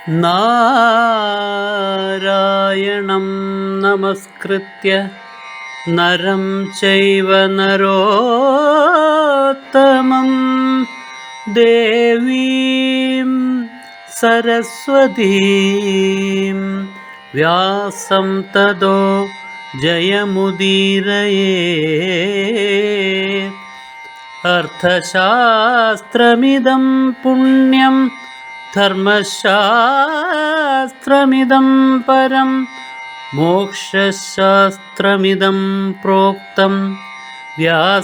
നാരായണം നമസ്കൃത്യ നരം ചൈവ നരോത്തമം ദേവീം സരസ്വതീം വ്യാസം തതോ ജയമുദീരയേ. അർത്ഥശാസ്ത്രമിദം പുണ്യം ധർമ്മശാസ്ത്രമിദം പരം മോക്ഷശാസ്ത്രമിദം പ്രോക്തം വ്യാസേനാമിത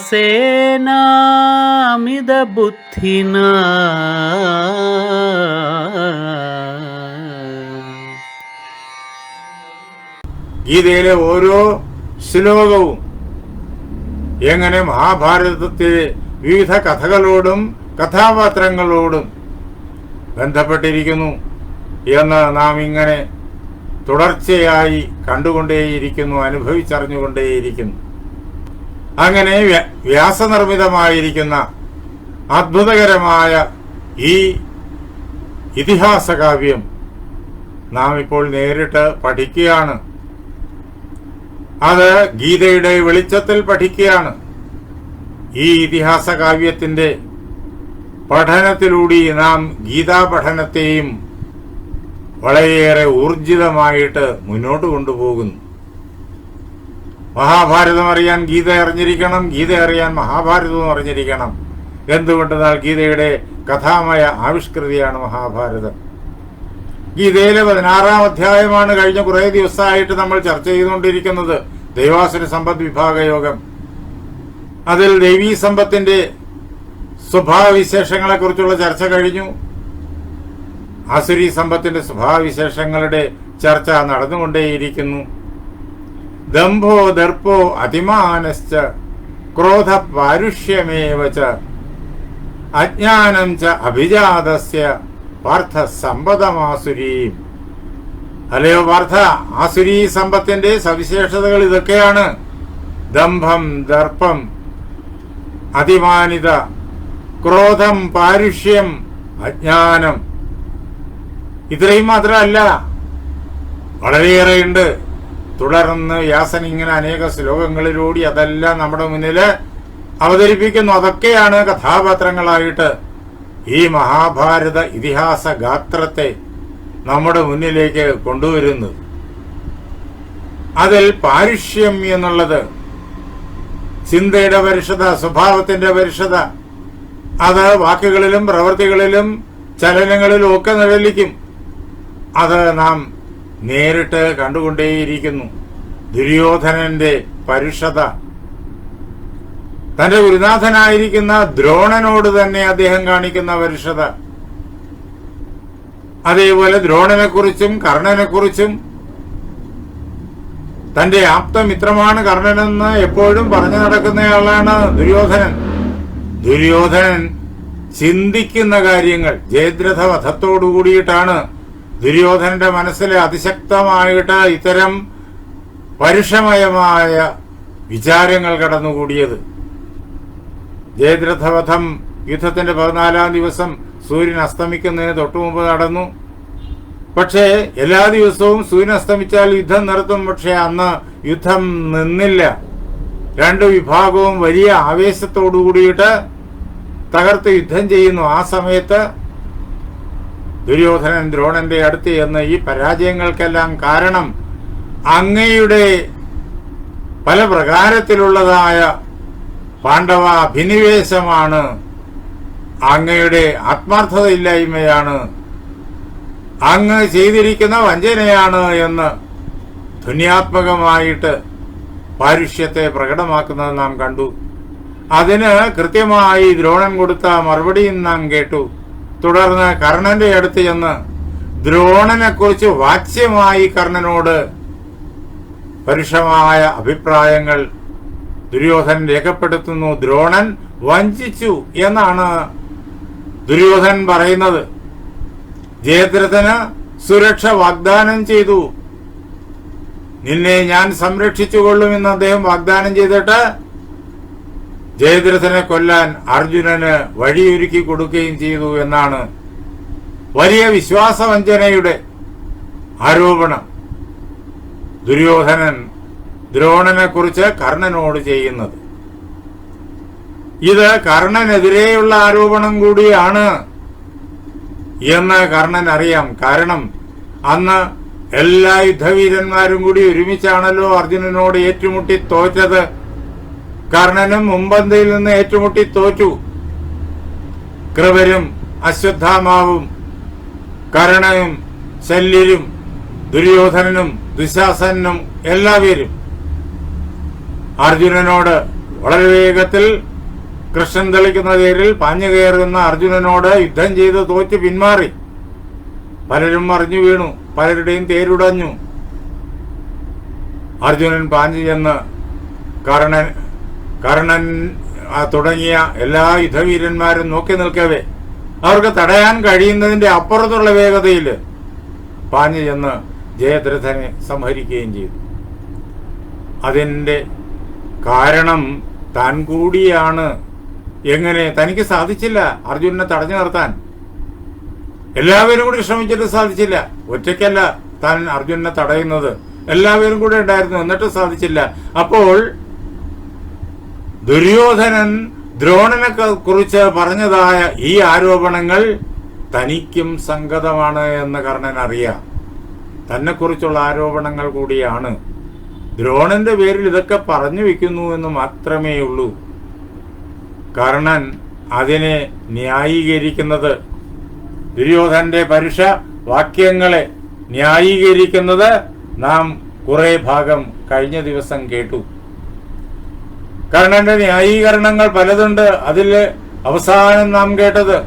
ബുദ്ധിനാ. ഗീതയിലെ ഓരോ ശ്ലോകവും എങ്ങനെ മഹാഭാരതത്തിലെ വിവിധ കഥകളോടും കഥാപാത്രങ്ങളോടും ബന്ധപ്പെട്ടിരിക്കുന്നു എന്ന് നാം ഇങ്ങനെ തുടർച്ചയായി കണ്ടുകൊണ്ടേയിരിക്കുന്നു, അനുഭവിച്ചറിഞ്ഞുകൊണ്ടേയിരിക്കുന്നു. അങ്ങനെ വ്യാസനിർമ്മിതമായിരിക്കുന്ന അത്ഭുതകരമായ ഈ ഇതിഹാസകാവ്യം നാം ഇപ്പോൾ നേരിട്ട് പഠിക്കുകയാണ്. അത് ഗീതയുടെ വെളിച്ചത്തിൽ പഠിക്കുകയാണ്. ഈ ഇതിഹാസ കാവ്യത്തിന്റെ പഠനത്തിലൂടെ നാം ഗീതാ പഠനത്തെയും വളരെയേറെ ഊർജിതമായിട്ട് മുന്നോട്ട് കൊണ്ടുപോകുന്നു. മഹാഭാരതം അറിയാൻ ഗീത അറിഞ്ഞിരിക്കണം, ഗീത അറിയാൻ മഹാഭാരതവും അറിഞ്ഞിരിക്കണം. എന്തുകൊണ്ടെന്നാൽ ഗീതയുടെ കഥാമയ ആവിഷ്കൃതിയാണ് മഹാഭാരതം. ഗീതയിലെ 16-ാം അധ്യായമാണ് കഴിഞ്ഞ കുറേ ദിവസമായിട്ട് നമ്മൾ ചർച്ച ചെയ്തുകൊണ്ടിരിക്കുന്നത്, ദൈവാസുര സമ്പദ് വിഭാഗയോഗം. അതിൽ ദൈവീ സമ്പത്തിന്റെ സ്വഭാവവിശേഷങ്ങളെ കുറിച്ചുള്ള ചർച്ച കഴിഞ്ഞു. ആസുരി സമ്പത്തിന്റെ സ്വഭാവവിശേഷങ്ങളുടെ ചർച്ച നടന്നുകൊണ്ടേയിരിക്കുന്നു. ദംഭോ ദർപ്പോ അതിമാനശ്ച ക്രോധ പാരുഷ്യമേവ ച അജ്ഞാനം ച അഭിജാതസ്യ പാർത്ഥ സമ്പദമാസുരീം. അല്ലയോ പാർത്ഥ, ആസുരീ സമ്പത്തിന്റെ സവിശേഷതകൾ ഇതൊക്കെയാണ്: ദംഭം, ദർപ്പം, അതിമാനിത, ക്രോധം, പാരുഷ്യം, അജ്ഞാനം. ഇത്രയും മാത്രമല്ല, വളരെയേറെയുണ്ട്. തുടർന്ന് വ്യാസൻ ഇങ്ങനെ അനേക ശ്ലോകങ്ങളിലൂടെ അതെല്ലാം നമ്മുടെ മുന്നിൽ അവതരിപ്പിക്കുന്നു. അതൊക്കെയാണ് കഥാപാത്രങ്ങളായിട്ട് ഈ മഹാഭാരത ഇതിഹാസ ഗാത്രത്തെ നമ്മുടെ മുന്നിലേക്ക് കൊണ്ടുവരുന്നത്. അതിൽ പാരുഷ്യം എന്നുള്ളത് ചിന്തയുടെ പരുഷത, സ്വഭാവത്തിന്റെ പരുഷത, അത് വാക്കുകളിലും പ്രവൃത്തികളിലും ചലനങ്ങളിലും ഒക്കെ നിഴലിക്കും. അത് നാം നേരിട്ട് കണ്ടുകൊണ്ടേയിരിക്കുന്നു. ദുര്യോധനന്റെ പരുഷത, തന്റെ ഗുരുനാഥനായിരിക്കുന്ന ദ്രോണനോട് തന്നെ അദ്ദേഹം കാണിക്കുന്ന പരുഷത. അതേപോലെ ദ്രോണനെക്കുറിച്ചും കർണനെക്കുറിച്ചും, തന്റെ ആപ്തമിത്രമാണ് കർണനെന്ന് എപ്പോഴും പറഞ്ഞു നടക്കുന്നയാളാണ് ദുര്യോധനൻ. ദുര്യോധനൻ ചിന്തിക്കുന്ന കാര്യങ്ങൾ, ജയദ്രഥ വധത്തോടുകൂടിയിട്ടാണ് ദുര്യോധനന്റെ മനസ്സിൽ അതിശക്തമായിട്ട് ഇത്തരം പരുഷമയമായ വിചാരങ്ങൾ കടന്നുകൂടിയത്. ജയദ്രഥവധം യുദ്ധത്തിന്റെ 14-ാം ദിവസം സൂര്യൻ അസ്തമിക്കുന്നതിന് തൊട്ടുമുമ്പ് നടന്നു. പക്ഷേ എല്ലാ ദിവസവും സൂര്യൻ അസ്തമിച്ചാൽ യുദ്ധം നിർത്തും. പക്ഷെ അന്ന് യുദ്ധം നിന്നില്ല. രണ്ടു വിഭാഗവും വലിയ ആവേശത്തോടു കൂടിയിട്ട് തകർത്ത് യുദ്ധം ചെയ്യുന്നു. ആ സമയത്ത് ദുര്യോധനൻ ദ്രോണന്റെ അടുത്ത് എന്ന് ഈ പരാജയങ്ങൾക്കെല്ലാം കാരണം അങ്ങയുടെ പല പ്രകാരത്തിലുള്ളതായ പാണ്ഡവ അഭിനിവേശമാണ്, അങ്ങയുടെ ആത്മാർത്ഥതയില്ലായ്മയാണ്, അങ്ങ് ചെയ്തിരിക്കുന്ന വഞ്ചനയാണ് എന്ന് ധ്വന്യാത്മകമായിട്ട് പാരുഷ്യത്തെ പ്രകടമാക്കുന്നത് നാം കണ്ടു. അതിന് കൃത്യമായി ദ്രോണൻ കൊടുത്ത മറുപടിയും നാം കേട്ടു. തുടർന്ന് കർണന്റെ അടുത്ത് ചെന്ന് ദ്രോണനെ കുറിച്ച് വാച്യമായി കർണനോട് പരുഷമായ അഭിപ്രായങ്ങൾ ദുര്യോധനൻ രേഖപ്പെടുത്തുന്നു. ദ്രോണൻ വഞ്ചിച്ചു എന്നാണ് ദുര്യോധനൻ പറയുന്നത്. ജയദ്രഥന് സുരക്ഷ വാഗ്ദാനം ചെയ്തു. നിന്നെ ഞാൻ സംരക്ഷിച്ചുകൊള്ളുമെന്ന് അദ്ദേഹം വാഗ്ദാനം ചെയ്തിട്ട് ജയദ്രഥനെ കൊല്ലാൻ അർജുനന് വഴിയൊരുക്കി കൊടുക്കുകയും ചെയ്തു എന്നാണ് വലിയ വിശ്വാസവഞ്ചനയുടെ ആരോപണം ദുര്യോധനൻ ദ്രോണനെ കുറിച്ച് കർണനോട് ചെയ്യുന്നത്. ഇത് കർണനെതിരെയുള്ള ആരോപണം കൂടിയാണ് എന്ന് കർണൻ അറിയാം. കാരണം അന്ന് എല്ലാ യുദ്ധവീരന്മാരും കൂടി ഒരുമിച്ചാണല്ലോ അർജുനനോട് ഏറ്റുമുട്ടി തോറ്റത്. കർണനും മുമ്പന്തിയിൽ നിന്ന് ഏറ്റുമുട്ടി തോറ്റു. കൃപരും അശ്വത്ഥാമാവും കർണനും ശല്യരും ദുര്യോധനനും ദുശാസനും എല്ലാവരും അർജുനനോട് വളരെ വേഗത്തിൽ കൃഷ്ണൻ തെളിക്കുന്ന തേരിൽ പാഞ്ഞു കയറുന്ന അർജുനനോട് യുദ്ധം ചെയ്ത് തോറ്റ് പിന്മാറി. പലരും മറിഞ്ഞു വീണു, പലരുടെയും തേരുടഞ്ഞു. അർജുനൻ പാഞ്ഞു ചെന്ന് കർണൻ തുടങ്ങിയ എല്ലാ യുദ്ധവീരന്മാരും നോക്കി നിൽക്കവേ അവർക്ക് തടയാൻ കഴിയുന്നതിന്റെ അപ്പുറത്തുള്ള വേഗതയിൽ പാഞ്ഞു ചെന്ന് ജയദ്രഥനെ സംഹരിക്കുകയും ചെയ്തു. അതിന്റെ കാരണം താൻ കൂടിയാണ്. എങ്ങനെ? തനിക്ക് സാധിച്ചില്ല അർജുനനെ തടഞ്ഞു നിർത്താൻ. എല്ലാവരും കൂടി ശ്രമിച്ചിട്ട് സാധിച്ചില്ല. ഒറ്റയ്ക്കല്ല താൻ അർജുനനെ തടയുന്നത്, എല്ലാവരും കൂടെ ഉണ്ടായിരുന്നു, എന്നിട്ട് സാധിച്ചില്ല. അപ്പോൾ ദുര്യോധനൻ ദ്രോണനെ കുറിച്ച് പറഞ്ഞതായ ഈ ആരോപണങ്ങൾ തനിക്കും സംഗതമാണ് എന്ന് കർണൻ അറിയാം. തന്നെ കുറിച്ചുള്ള ആരോപണങ്ങൾ കൂടിയാണ്. ദ്രോണന്റെ പേരിൽ ഇതൊക്കെ പറഞ്ഞു വെക്കുന്നു എന്ന് മാത്രമേ ഉള്ളൂ. കർണൻ അതിനെ ന്യായീകരിക്കുന്നത്, ദുര്യോധനന്റെ പരുഷ വാക്യങ്ങളെ ന്യായീകരിക്കുന്നത് നാം കുറെ ഭാഗം കഴിഞ്ഞ ദിവസം കേട്ടു. കർണന്റെ ന്യായീകരണങ്ങൾ പലതുണ്ട്. അതിൽ അവസാനം നാം കേട്ടത്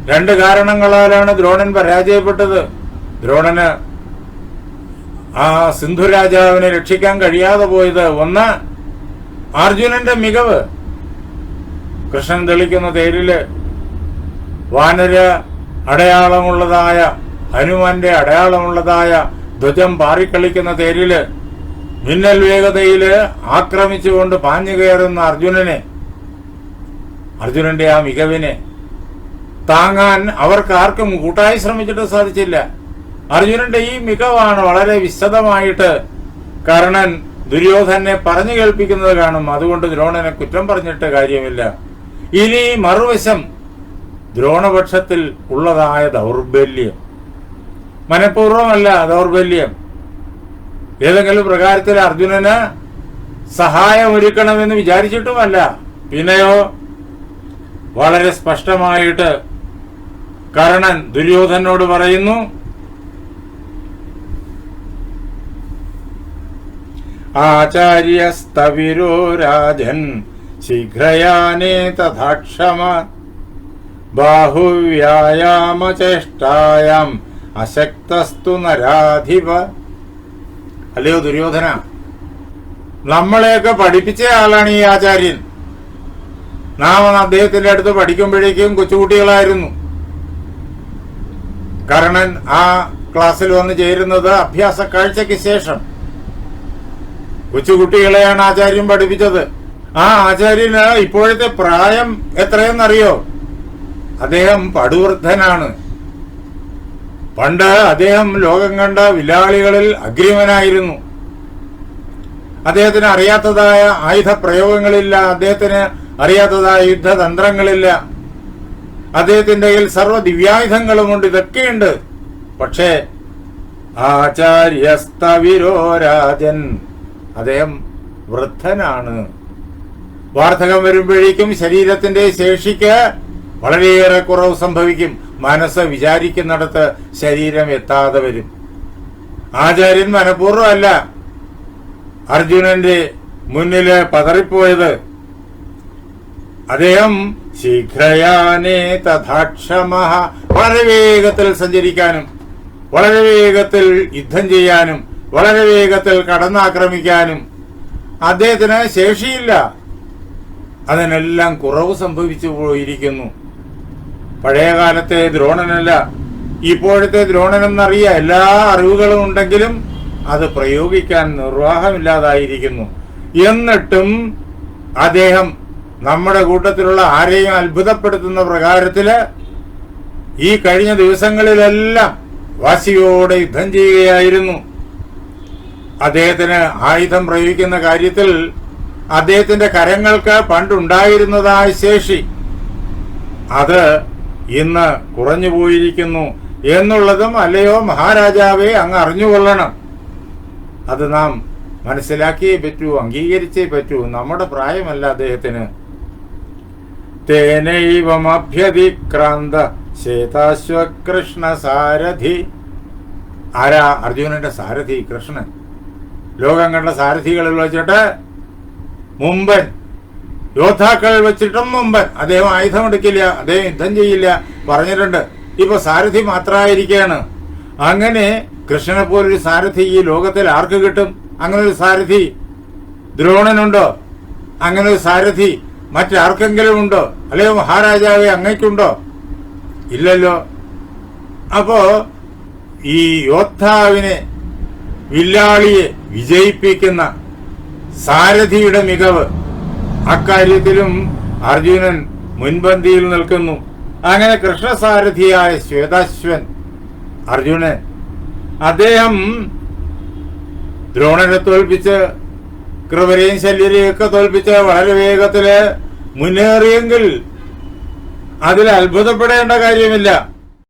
2 കാരണങ്ങളാലാണ് ദ്രോണൻ പരാജയപ്പെട്ടത്. ദ്രോണന് ആ സിന്ധു രാജാവിനെ രക്ഷിക്കാൻ കഴിയാതെ പോയത്, ഒന്ന് അർജുനന്റെ മികവ്. കൃഷ്ണൻ തെളിക്കുന്ന തേരില് വാനര അടയാളമുള്ളതായ, ഹനുമാന്റെ അടയാളമുള്ളതായ ധ്വജം പാറിക്കളിക്കുന്ന തേരില് മിന്നൽ വേഗതയില് ആക്രമിച്ചുകൊണ്ട് പാഞ്ഞു കയറുന്ന അർജുനന്റെ ആ മികവിനെ താങ്ങാൻ അവർക്കാർക്കും കൂട്ടായി ശ്രമിച്ചിട്ട് സാധിച്ചില്ല. അർജുനന്റെ ഈ മികവാണ് വളരെ വിശദമായിട്ട് കർണൻ ദുര്യോധനെ പറഞ്ഞു കേൾപ്പിക്കുന്നത് കാണും. അതുകൊണ്ട് ദ്രോണനെ കുറ്റം പറഞ്ഞിട്ട് കാര്യമില്ല. ഇനി മറുവശം ദ്രോണപക്ഷത്തിൽ ഉള്ളതായ ദൗർബല്യം, മനഃപൂർവ്വമല്ല ദൗർബല്യം, ഏതെങ്കിലും പ്രകാരത്തിൽ അർജുനന് സഹായമൊരുക്കണമെന്ന് വിചാരിച്ചിട്ടുമല്ല. പിന്നെയോ വളരെ സ്പഷ്ടമായിട്ട് കർണൻ ദുര്യോധനോട് പറയുന്നു, ആചാര്യസ്തവിരോ രാജൻ ശീഘ്രയാനേ തഥാക്ഷമ ബാഹുവ്യായാമചേഷ്ടായാം അശക്തസ്തു നരാധിപ. അല്ലയോ ദുര്യോധന, നമ്മളെയൊക്കെ പഠിപ്പിച്ച ആളാണ് ഈ ആചാര്യൻ. നാം അദ്ദേഹത്തിന്റെ അടുത്ത് പഠിക്കുമ്പോഴേക്കും കൊച്ചുകുട്ടികളായിരുന്നു. കർണൻ ആ ക്ലാസ്സിൽ വന്ന് ചേരുന്നത് അഭ്യാസ കാഴ്ചയ്ക്ക് ശേഷം. കൊച്ചുകുട്ടികളെയാണ് ആചാര്യൻ പഠിപ്പിച്ചത്. ആ ആചാര്യന് ഇപ്പോഴത്തെ പ്രായം എത്രയെന്നറിയോ? അദ്ദേഹം പടുവൃദ്ധനാണ്. പണ്ട് അദ്ദേഹം ലോകം കണ്ട വില്ലാളികളിൽ അഗ്രിമനായിരുന്നു. അദ്ദേഹത്തിന് അറിയാത്തതായ ആയുധ പ്രയോഗങ്ങളില്ല, അദ്ദേഹത്തിന് അറിയാത്തതായ യുദ്ധതന്ത്രങ്ങളില്ല. അദ്ദേഹത്തിന്റെ കയ്യിൽ സർവ്വ ദിവ്യായുധങ്ങളുമുണ്ട്, ഇതൊക്കെയുണ്ട്. പക്ഷേ ആചാര്യസ്തവിരോ രാജൻ, അദ്ദേഹം വൃദ്ധനാണ്. വാർദ്ധകം വരുമ്പോഴേക്കും ശരീരത്തിന്റെ ശേഷിക്ക് വളരെയേറെ കുറവ് സംഭവിക്കും. മനസ്സ് വിചാരിക്കുന്നിടത്ത് ശരീരം എത്താതെ വരും. ആചാര്യൻ മനഃപൂർവ്വമല്ല അർജുനന്റെ മുന്നില് പതറിപ്പോയത്. അദ്ദേഹം ശീഘ്രയാനേ തഥാക്ഷമ, വളരെ വേഗത്തിൽ സഞ്ചരിക്കാനും വളരെ വേഗത്തിൽ യുദ്ധം ചെയ്യാനും വളരെ വേഗത്തിൽ കടന്നാക്രമിക്കാനും അദ്ദേഹത്തിന് ശേഷിയില്ല. അതിനെല്ലാം കുറവ് സംഭവിച്ചു പോയിരിക്കുന്നു. പഴയകാലത്തെ ദ്രോണനല്ല ഇപ്പോഴത്തെ ദ്രോണനെന്നറിയാം. എല്ലാ അറിവുകളും ഉണ്ടെങ്കിലും അത് പ്രയോഗിക്കാൻ നിർവാഹമില്ലാതായിരിക്കുന്നു. എന്നിട്ടും അദ്ദേഹം നമ്മുടെ കൂട്ടത്തിലുള്ള ആരെയും അത്ഭുതപ്പെടുത്തുന്ന പ്രകാരത്തില് ഈ കഴിഞ്ഞ ദിവസങ്ങളിലെല്ലാം വാശിയോടെ യുദ്ധം ചെയ്യുകയായിരുന്നു. അദ്ദേഹത്തിന് ആയുധം പ്രയോഗിക്കുന്ന കാര്യത്തിൽ അദ്ദേഹത്തിന്റെ കരങ്ങൾക്ക് പണ്ടുണ്ടായിരുന്നതായ ശേഷി അത് ഇന്ന് കുറഞ്ഞു പോയിരിക്കുന്നു എന്നുള്ളതും അല്ലയോ മഹാരാജാവെ അങ്ങ് അറിഞ്ഞുകൊള്ളണം. അത് നാം മനസ്സിലാക്കിയേ പറ്റൂ, അംഗീകരിച്ചേ പറ്റൂ. നമ്മുടെ പ്രായമല്ല അദ്ദേഹത്തിന്. തേനൈവമഭ്യതിക്രാന്ത ശ്വേതാശ്വകൃഷ്ണ സാരഥി. ആരാ അർജുനന്റെ സാരഥി? കൃഷ്ണൻ. ലോകം കണ്ട സാരഥികളിൽ വെച്ചിട്ട് മുമ്പൻ, യോദ്ധാക്കൾ വെച്ചിട്ടും മുമ്പൻ. അദ്ദേഹം ആയുധം എടുക്കില്ല, അദ്ദേഹം യുദ്ധം ചെയ്യില്ല പറഞ്ഞിട്ടുണ്ട്. ഇപ്പൊ സാരഥി മാത്രമായിരിക്കുകയാണ്. അങ്ങനെ കൃഷ്ണനെ പോലൊരു സാരഥി ഈ ലോകത്തിൽ ആർക്ക് കിട്ടും? അങ്ങനെ ഒരു സാരഥി ദ്രോണനുണ്ടോ? അങ്ങനെ ഒരു സാരഥി മറ്റാർക്കെങ്കിലും ഉണ്ടോ? അല്ലയോ മഹാരാജാവെ അങ്ങയ്ക്കുണ്ടോ? ഇല്ലല്ലോ. അപ്പോ ഈ യോദ്ധാവിനെ, വില്ലാളിയെ വിജയിപ്പിക്കുന്ന സാരഥിയുടെ മികവ്, അക്കാര്യത്തിലും അർജുനൻ മുൻപന്തിയിൽ നിൽക്കുന്നു. അങ്ങനെ കൃഷ്ണസാരഥിയായ ശ്വേതാശ്വൻ അർജുനൻ, അദ്ദേഹം ദ്രോണനെ തോൽപ്പിച്ച് കൃപരെയും ശല്യരെയൊക്കെ തോൽപ്പിച്ച് വളരെ വേഗത്തില് മുന്നേറിയെങ്കിൽ അതിൽ അത്ഭുതപ്പെടേണ്ട കാര്യമില്ല.